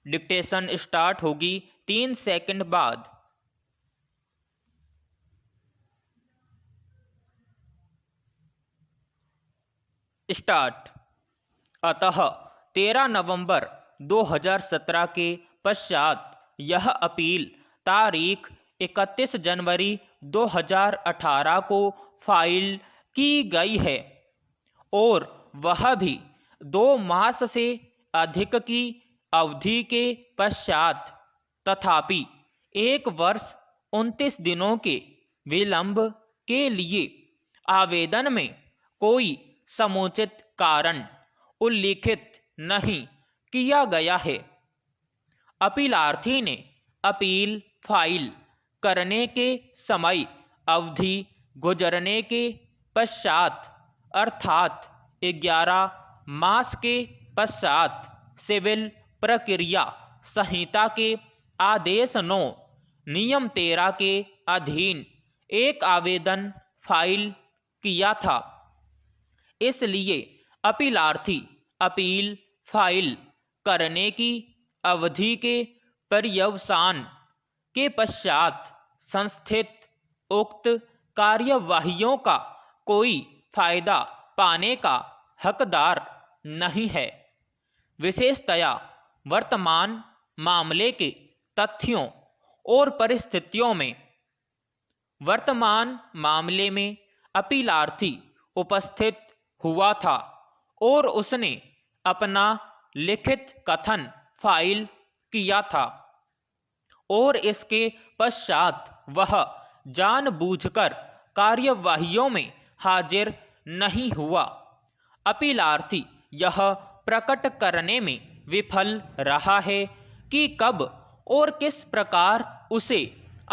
Dictation start होगी 3 second बाद। Start. अतः 13 नवंबर 2017 के पश्चात यह अपील तारीख 31 जनवरी 2018 को फाइल की गई है और वह भी 2 मास से अधिक की अवधि के पश्चात। तथापि 1 वर्ष 29 दिनों के विलंब के लिए आवेदन में कोई समुचित कारण उल्लिखित नहीं किया गया है। अपीलार्थी ने अपील फाइल करने के समय अवधि गुजरने के पश्चात अर्थात 11 मास के पश्चात सिविल प्रक्रिया संहिता के आदेश 9 नियम 13 के अधीन एक आवेदन फाइल किया था। इसलिए अपीलार्थी अपील फाइल करने की अवधि के पर्यवसान के पश्चात संस्थित उक्त कार्यवाहियों का कोई फायदा पाने का हकदार नहीं है। विशेषतया वर्तमान मामले के तथ्यों और परिस्थितियों में। वर्तमान मामले में अपीलार्थी उपस्थित हुआ था और उसने अपना लिखित कथन फाइल किया था और इसके पश्चात वह जानबूझकर कार्यवाहियों में हाजिर नहीं हुआ। अपीलार्थी यह प्रकट करने में विफल रहा है कि कब और किस प्रकार उसे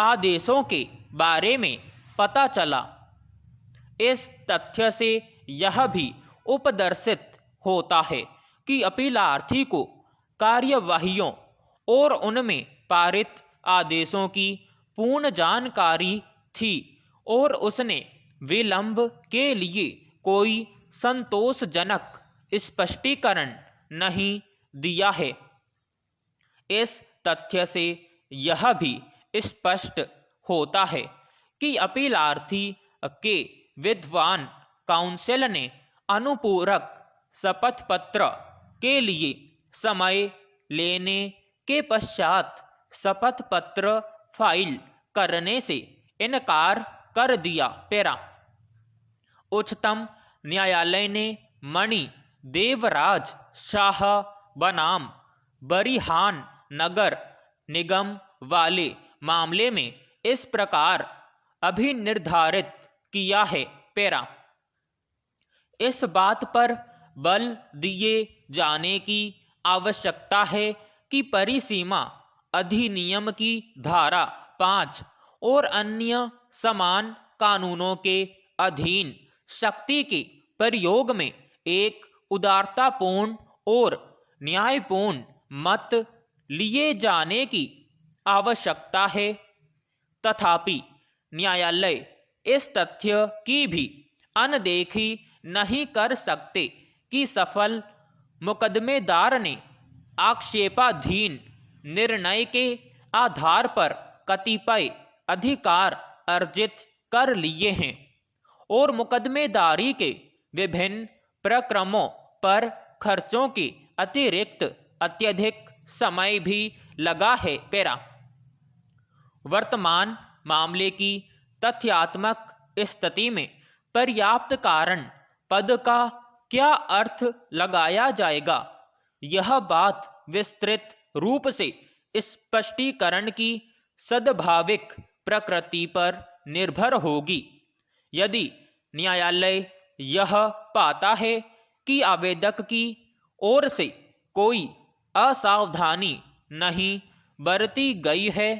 आदेशों के बारे में पता चला। इस तथ्य से यह भी उपदर्शित होता है कि अपीलार्थी को कार्यवाहियों और उनमें पारित आदेशों की पूर्ण जानकारी थी और उसने विलंब के लिए कोई संतोषजनक स्पष्टीकरण नहीं दिया है। इस तथ्य से यह भी स्पष्ट होता है कि अपीलार्थी के विद्वान काउंसिल ने अनुपूरक शपथ पत्र के लिए समय लेने के पश्चात शपथ पत्र फाइल करने से इनकार कर दिया। पेरा। उच्चतम न्यायालय ने मणि देवराज शाह बनाम बरिहान नगर निगम वाले मामले में इस प्रकार अभिनिर्धारित किया है। पेरा। इस बात पर बल दिए जाने की आवश्यकता है कि परिसीमा अधिनियम की धारा 5 और अन्य समान कानूनों के अधीन शक्ति के प्रयोग में एक उदारतापूर्ण और न्यायपूर्ण मत लिए जाने की आवश्यकता है। तथापि न्यायालय इस तथ्य की भी अनदेखी नहीं कर सकते कि सफल मुकदमेदार ने आक्षेपाधीन निर्णय के आधार पर कतिपय अधिकार अर्जित कर लिए हैं और मुकदमेदारी के विभिन्न प्रक्रमों पर खर्चों के अतिरिक्त अत्यधिक समय भी लगा है। पेरा। वर्तमान मामले की तथ्यात्मक स्थिति में पर्याप्त कारण पद का क्या अर्थ लगाया जाएगा, यह बात विस्तृत रूप से स्पष्टीकरण की सद्भाविक प्रकृति पर निर्भर होगी। यदि न्यायालय यह पाता है कि आवेदक की ओर से कोई असावधानी नहीं बरती गई है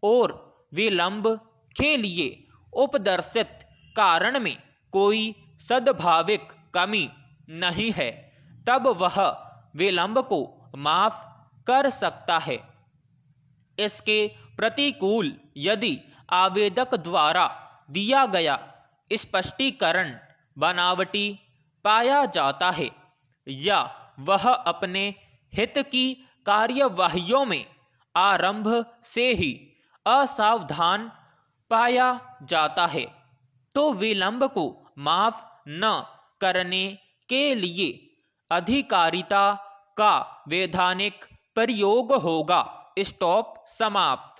और विलंब के लिए उपदर्शित कारण में कोई सद्भाविक कमी नहीं है, तब वह विलंब को माफ कर सकता है। इसके प्रतिकूल यदि आवेदक द्वारा दिया गया स्पष्टीकरण बनावटी पाया जाता है या वह अपने हित की कार्यवाहियों में आरंभ से ही असावधान पाया जाता है तो विलंब को माफ न करने के लिए अधिकारिता का वैधानिक प्रयोग होगा। स्टॉप, समाप्त।